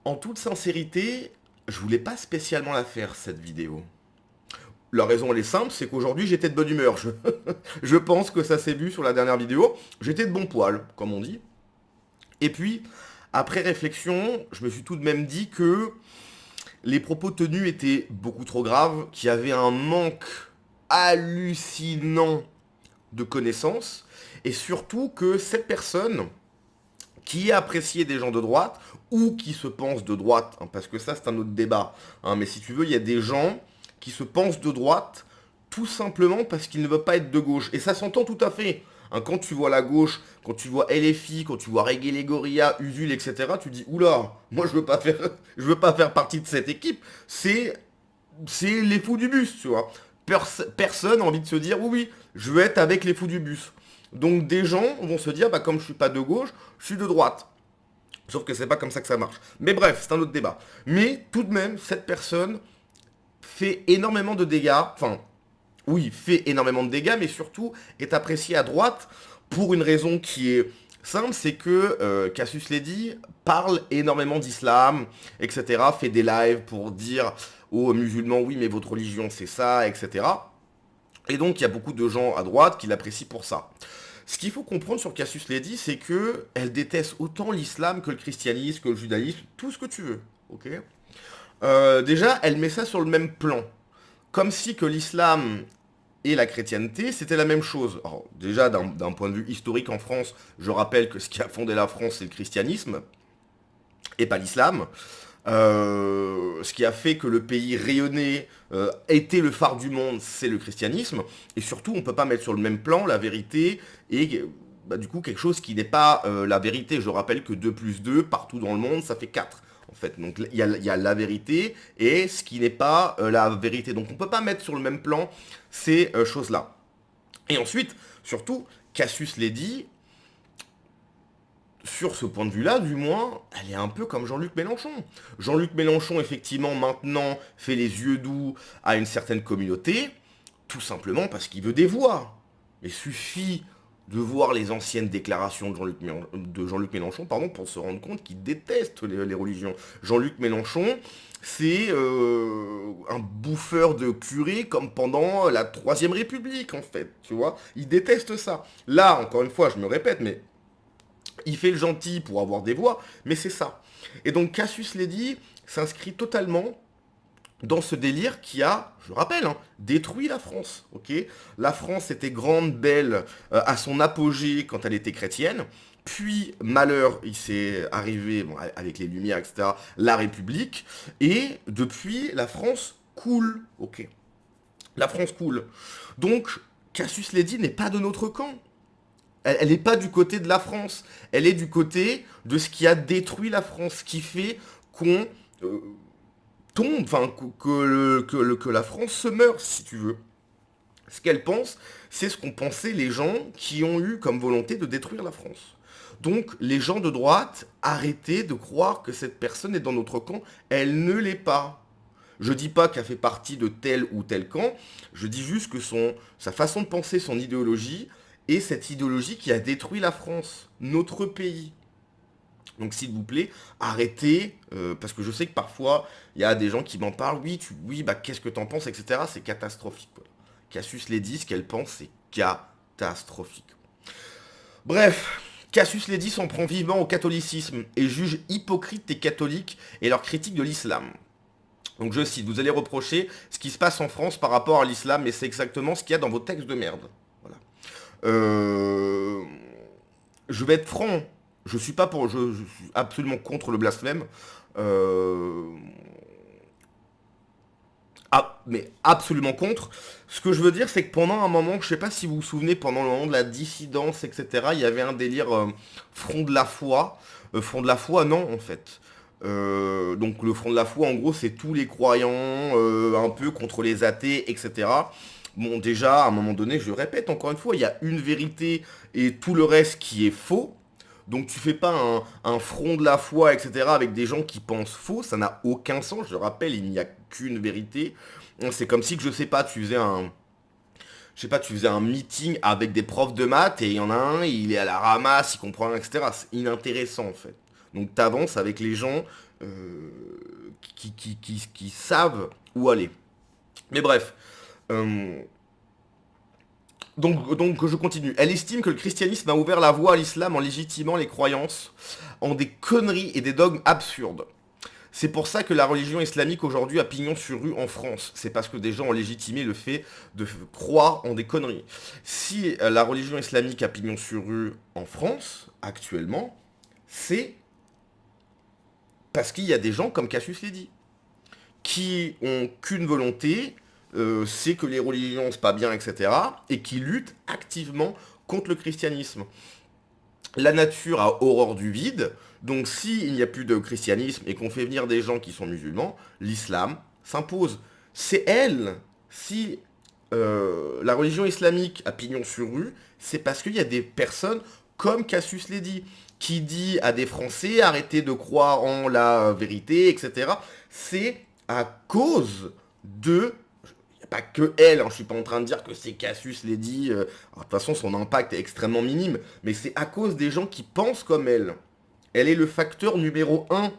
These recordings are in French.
En toute sincérité, je voulais pas spécialement la faire, cette vidéo. La raison, elle est simple, c'est qu'aujourd'hui, j'étais de bonne humeur. Je pense que ça s'est vu sur la dernière vidéo. J'étais de bon poil, comme on dit. Et puis, après réflexion, je me suis tout de même dit que les propos tenus étaient beaucoup trop graves, qu'il y avait un manque hallucinant de connaissances, et surtout que cette personne qui appréciait des gens de droite, ou qui se pensent de droite, hein, parce que ça c'est un autre débat, hein, mais si tu veux, il y a des gens qui se pensent de droite, tout simplement parce qu'ils ne veulent pas être de gauche. Et ça s'entend tout à fait. Hein, quand tu vois la gauche, quand tu vois LFI, quand tu vois Reggae les Gorillas, Usul, etc., tu dis, oula, moi je veux pas faire partie de cette équipe. C'est les fous du bus, tu vois. Personne a envie de se dire, oui, oui, je veux être avec les fous du bus. Donc des gens vont se dire, bah comme je suis pas de gauche, je suis de droite. Sauf que c'est pas comme ça que ça marche. Mais bref, c'est un autre débat. Mais tout de même, cette personne fait énormément de dégâts. Enfin, oui, fait énormément de dégâts, mais surtout est appréciée à droite pour une raison qui est simple, c'est que Cassius Lady parle énormément d'islam, etc. Fait des lives pour dire aux musulmans, oui, mais votre religion c'est ça, etc. Et donc il y a beaucoup de gens à droite qui l'apprécient pour ça. Ce qu'il faut comprendre sur Cassius Lady, c'est que elle déteste autant l'islam que le christianisme, que le judaïsme, tout ce que tu veux. Ok. Déjà, elle met ça sur le même plan. Comme si que l'islam et la chrétienté, c'était la même chose. Alors, déjà, d'un point de vue historique en France, je rappelle que ce qui a fondé la France, c'est le christianisme, et pas l'islam. Ce qui a fait que le pays rayonnait, était le phare du monde, c'est le christianisme. Et surtout, on ne peut pas mettre sur le même plan la vérité et bah, du coup quelque chose qui n'est pas la vérité. Je rappelle que 2 plus 2, partout dans le monde, ça fait 4. En fait, donc il y a la vérité et ce qui n'est pas la vérité. Donc on ne peut pas mettre sur le même plan ces choses-là. Et ensuite, surtout, Cassius l'a dit, sur ce point de vue-là, du moins, elle est un peu comme Jean-Luc Mélenchon. Jean-Luc Mélenchon, effectivement, maintenant, fait les yeux doux à une certaine communauté, tout simplement parce qu'il veut des voix. Il suffit de voir les anciennes déclarations de Jean-Luc Mélenchon, pardon, pour se rendre compte qu'il déteste les religions. Jean-Luc Mélenchon, c'est un bouffeur de curé comme pendant la Troisième République, en fait, tu vois. Il déteste ça. Là, encore une fois, je me répète, mais il fait le gentil pour avoir des voix, mais c'est ça. Et donc Cassius Lady s'inscrit totalement dans ce délire qui a, je rappelle, hein, détruit la France. Ok, la France était grande, belle, à son apogée quand elle était chrétienne. Puis, malheur, il s'est arrivé, bon, avec les Lumières, etc., la République. Et depuis, la France coule. Ok, la France coule. Donc, Cassius Lady n'est pas de notre camp. Elle n'est pas du côté de la France. Elle est du côté de ce qui a détruit la France, qui fait qu'on euh, tombe, enfin, que la France se meurt, si tu veux. Ce qu'elle pense, c'est ce qu'ont pensé les gens qui ont eu comme volonté de détruire la France. Donc, les gens de droite, arrêtez de croire que cette personne est dans notre camp. Elle ne l'est pas. Je dis pas qu'elle fait partie de tel ou tel camp, je dis juste que sa façon de penser, son idéologie, est cette idéologie qui a détruit la France, notre pays. Donc s'il vous plaît, arrêtez, parce que je sais que parfois, il y a des gens qui m'en parlent, oui, oui, bah qu'est-ce que t'en penses, etc. C'est catastrophique. Quoi. Cassius Lady, ce qu'elle pense, c'est catastrophique. Bref, Cassius Lady s'en prend vivement au catholicisme et juge hypocrite les catholiques et leur critique de l'islam. Donc je cite, vous allez reprocher ce qui se passe en France par rapport à l'islam, mais c'est exactement ce qu'il y a dans vos textes de merde. Voilà. Euh, je vais être franc, je suis pas pour, je suis absolument contre le blasphème. Euh, mais absolument contre. Ce que je veux dire, c'est que pendant un moment, je sais pas si vous vous souvenez, pendant le moment de la dissidence, etc., il y avait un délire front de la foi. Front de la foi, non, en fait. Donc le front de la foi, en gros, c'est tous les croyants, un peu contre les athées, etc. Bon, déjà, à un moment donné, je répète encore une fois, il y a une vérité et tout le reste qui est faux. Donc tu fais pas un front de la foi, etc. avec des gens qui pensent faux, ça n'a aucun sens. Je rappelle, il n'y a qu'une vérité. C'est comme si que je sais pas, tu faisais un meeting avec des profs de maths et il y en a un, il est à la ramasse, il comprend rien, etc. C'est inintéressant en fait. Donc t'avances avec les gens qui savent où aller. Mais bref. euh, donc je continue. Elle estime que le christianisme a ouvert la voie à l'islam en légitimant les croyances en des conneries et des dogmes absurdes. C'est pour ça que la religion islamique aujourd'hui a pignon sur rue en France. C'est parce que des gens ont légitimé le fait de croire en des conneries. Si la religion islamique a pignon sur rue en France, actuellement, c'est parce qu'il y a des gens comme Cassius l'a dit, qui ont qu'une volonté, c'est que les religions c'est pas bien, etc. Et qui luttent activement contre le christianisme. La nature a horreur du vide, donc s'il n'y a plus de christianisme et qu'on fait venir des gens qui sont musulmans, l'islam s'impose. C'est elle, si la religion islamique a pignon sur rue, c'est parce qu'il y a des personnes comme Cassius l'a dit, qui dit à des Français arrêtez de croire en la vérité, etc. C'est à cause de... Il n'y a pas que elle, hein, je ne suis pas en train de dire que c'est Cassius l'a dit. De toute façon, son impact est extrêmement minime. Mais c'est à cause des gens qui pensent comme elle. Elle est le facteur numéro un.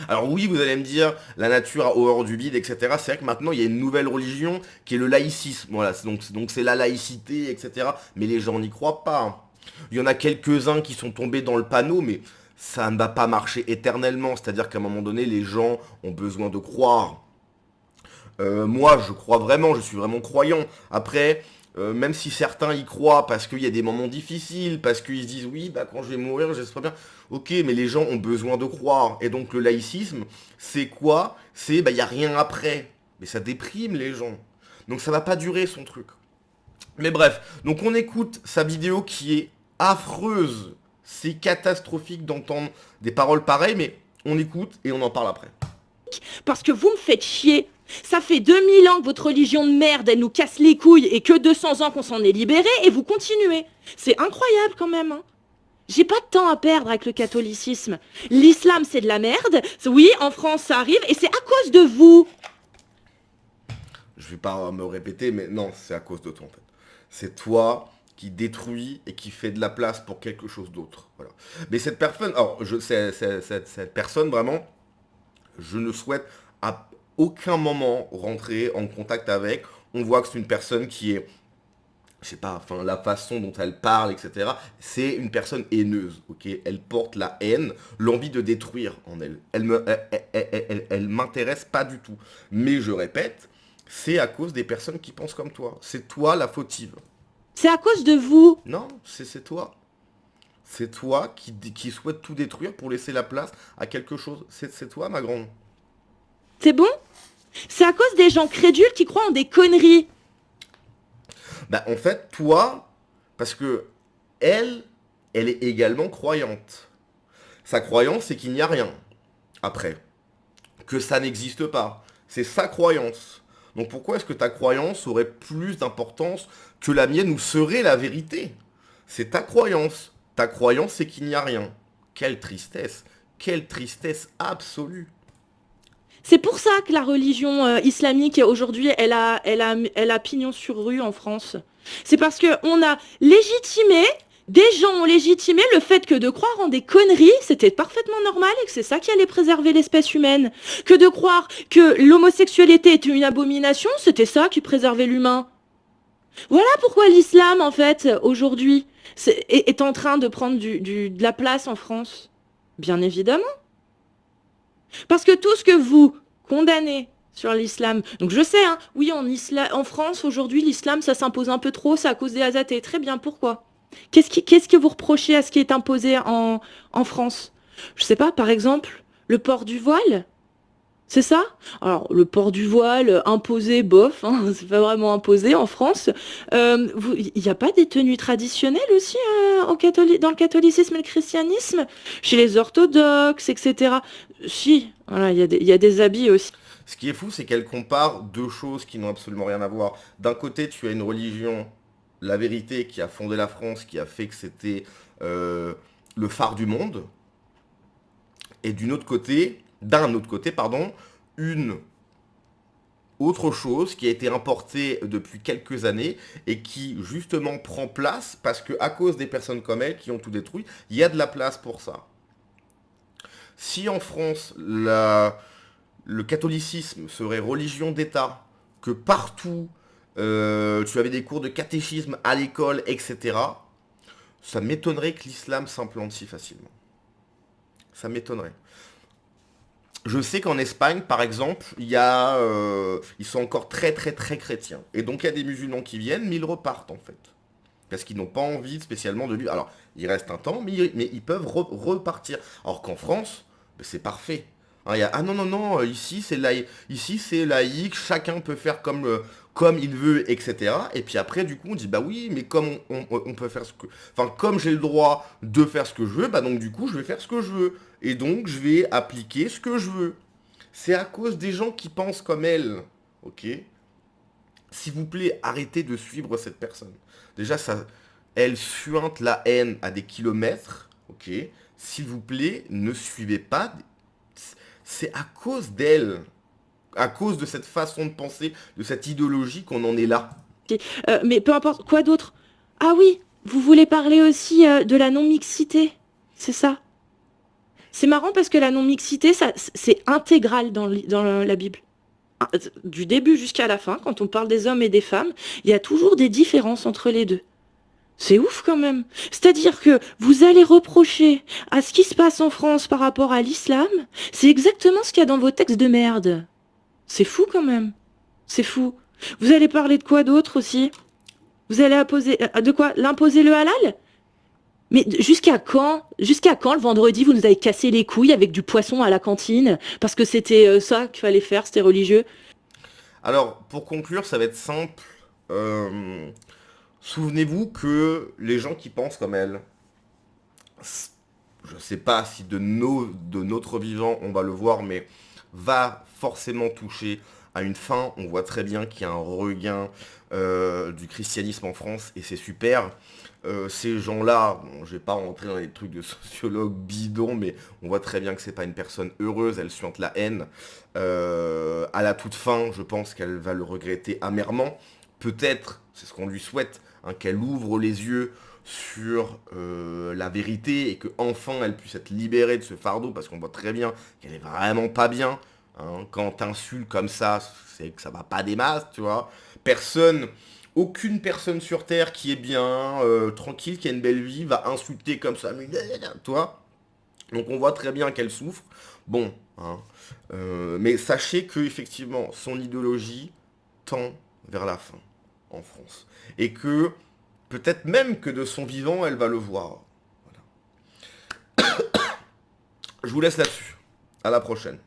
Alors oui, vous allez me dire, la nature a horreur du vide, etc. C'est vrai que maintenant, il y a une nouvelle religion qui est le laïcisme. Voilà, donc c'est la laïcité, etc. Mais les gens n'y croient pas. Il y en a quelques-uns qui sont tombés dans le panneau, mais ça ne va pas marcher éternellement. C'est-à-dire qu'à un moment donné, les gens ont besoin de croire. Moi, je crois vraiment, je suis vraiment croyant. Après, même si certains y croient parce qu'il y a des moments difficiles, parce qu'ils se disent oui, bah quand je vais mourir, j'espère bien. Ok, mais les gens ont besoin de croire. Et donc le laïcisme, c'est quoi? C'est bah il y a rien après. Mais ça déprime les gens. Donc ça va pas durer son truc. Mais bref, donc on écoute sa vidéo qui est affreuse. C'est catastrophique d'entendre des paroles pareilles, mais on écoute et on en parle après. Parce que vous me faites chier. Ça fait 2000 ans que votre religion de merde, elle nous casse les couilles et que 200 ans qu'on s'en est libéré et vous continuez. C'est incroyable quand même, hein. J'ai pas de temps à perdre avec le catholicisme. L'islam, c'est de la merde. Oui, en France, ça arrive et c'est à cause de vous. Je vais pas me répéter, mais non, c'est à cause de toi en fait. C'est toi qui détruis et qui fait de la place pour quelque chose d'autre. Voilà. Mais cette personne, alors, cette personne vraiment, je ne souhaite à aucun moment rentrer en contact avec. On voit que c'est une personne qui est, je sais pas, enfin la façon dont elle parle, etc. C'est une personne haineuse, ok. Elle porte la haine, l'envie de détruire en elle. Elle m'intéresse pas du tout. Mais je répète, c'est à cause des personnes qui pensent comme toi. C'est toi la fautive. C'est à cause de vous. Non, c'est toi. C'est toi qui souhaite tout détruire pour laisser la place à quelque chose. C'est toi, ma grande. C'est bon? C'est à cause des gens crédules qui croient en des conneries. Bah, en fait, toi, parce que elle est également croyante. Sa croyance, c'est qu'il n'y a rien après. Que ça n'existe pas. C'est sa croyance. Donc pourquoi est-ce que ta croyance aurait plus d'importance que la mienne ou serait la vérité? C'est ta croyance. Ta croyance, c'est qu'il n'y a rien. Quelle tristesse. Quelle tristesse absolue. C'est pour ça que la religion islamique, aujourd'hui, elle a pignon sur rue en France. C'est parce qu'on a légitimé, des gens ont légitimé le fait que de croire en des conneries, c'était parfaitement normal et que c'est ça qui allait préserver l'espèce humaine. Que de croire que l'homosexualité était une abomination, c'était ça qui préservait l'humain. Voilà pourquoi l'islam, en fait, aujourd'hui, est en train de prendre de la place en France. Bien évidemment. Parce que tout ce que vous condamnez sur l'islam, donc je sais, hein, oui, en France, aujourd'hui, l'islam, ça s'impose un peu trop, c'est à cause des athées. Très bien, pourquoi? Qu'est-ce que vous reprochez à ce qui est imposé en France? Je sais pas, par exemple, le port du voile? C'est ça? Alors, le port du voile, imposé, bof, hein, c'est pas vraiment imposé en France. Il n'y a pas des tenues traditionnelles aussi dans le catholicisme et le christianisme? Chez les orthodoxes, etc. Si, voilà, il y a des habits aussi. Ce qui est fou, c'est qu'elle compare deux choses qui n'ont absolument rien à voir. D'un côté, tu as une religion, la vérité, qui a fondé la France, qui a fait que c'était le phare du monde. Et d'un autre côté, pardon, une autre chose qui a été importée depuis quelques années et qui justement prend place parce que à cause des personnes comme elle qui ont tout détruit, il y a de la place pour ça. Si en France, le catholicisme serait religion d'État, que partout, tu avais des cours de catéchisme à l'école, etc., ça m'étonnerait que l'islam s'implante si facilement. Ça m'étonnerait. Je sais qu'en Espagne, par exemple, ils sont encore très très très chrétiens. Et donc il y a des musulmans qui viennent, mais ils repartent en fait. Parce qu'ils n'ont pas envie spécialement de vivre. Alors, ils restent un temps, mais ils peuvent repartir. Alors qu'en France, ben, c'est parfait. Hein, ah non, non, non, ici c'est laïque, chacun peut faire comme il veut, etc. Et puis après, du coup, on dit, bah oui, mais comme on peut faire ce que... Enfin, comme j'ai le droit de faire ce que je veux, bah donc du coup, je vais faire ce que je veux. Et donc, je vais appliquer ce que je veux. C'est à cause des gens qui pensent comme elle. Ok? S'il vous plaît, arrêtez de suivre cette personne. Déjà, elle suinte la haine à des kilomètres. Ok? S'il vous plaît, ne suivez pas. C'est à cause d'elle, à cause de cette façon de penser, de cette idéologie qu'on en est là. Mais peu importe, quoi d'autre? Ah oui, vous voulez parler aussi de la non-mixité, c'est ça? C'est marrant parce que la non-mixité, ça, c'est intégral dans la Bible. Du début jusqu'à la fin, quand on parle des hommes et des femmes, il y a toujours des différences entre les deux. C'est ouf quand même. C'est-à-dire que vous allez reprocher à ce qui se passe en France par rapport à l'islam, c'est exactement ce qu'il y a dans vos textes de merde. C'est fou quand même. C'est fou. Vous allez parler de quoi d'autre aussi? Vous allez imposer de quoi? L'imposer le halal? Mais jusqu'à quand? Jusqu'à quand le vendredi vous nous avez cassé les couilles avec du poisson à la cantine parce que c'était ça qu'il fallait faire, c'était religieux? Alors, pour conclure, ça va être simple. Euh, Souvenez-vous que les gens qui pensent comme elle, je ne sais pas si de notre vivant on va le voir, mais va forcément toucher à une fin. On voit très bien qu'il y a un regain du christianisme en France et c'est super. Ces gens-là, bon, je vais pas rentrer dans les trucs de sociologue bidon, mais on voit très bien que c'est pas une personne heureuse, elle suinte la haine. À la toute fin, je pense qu'elle va le regretter amèrement. Peut-être, c'est ce qu'on lui souhaite, hein, qu'elle ouvre les yeux sur la vérité et que enfin elle puisse être libérée de ce fardeau parce qu'on voit très bien qu'elle est vraiment pas bien. Hein. Quand t'insultes comme ça, c'est que ça va pas des masses, tu vois. Aucune personne sur Terre qui est bien, tranquille, qui a une belle vie, va insulter comme ça, tu vois. Donc on voit très bien qu'elle souffre. Bon, hein. Mais sachez que effectivement son idéologie tend vers la fin en France. Et que peut-être même que de son vivant, elle va le voir. Voilà. Je vous laisse là-dessus. À la prochaine.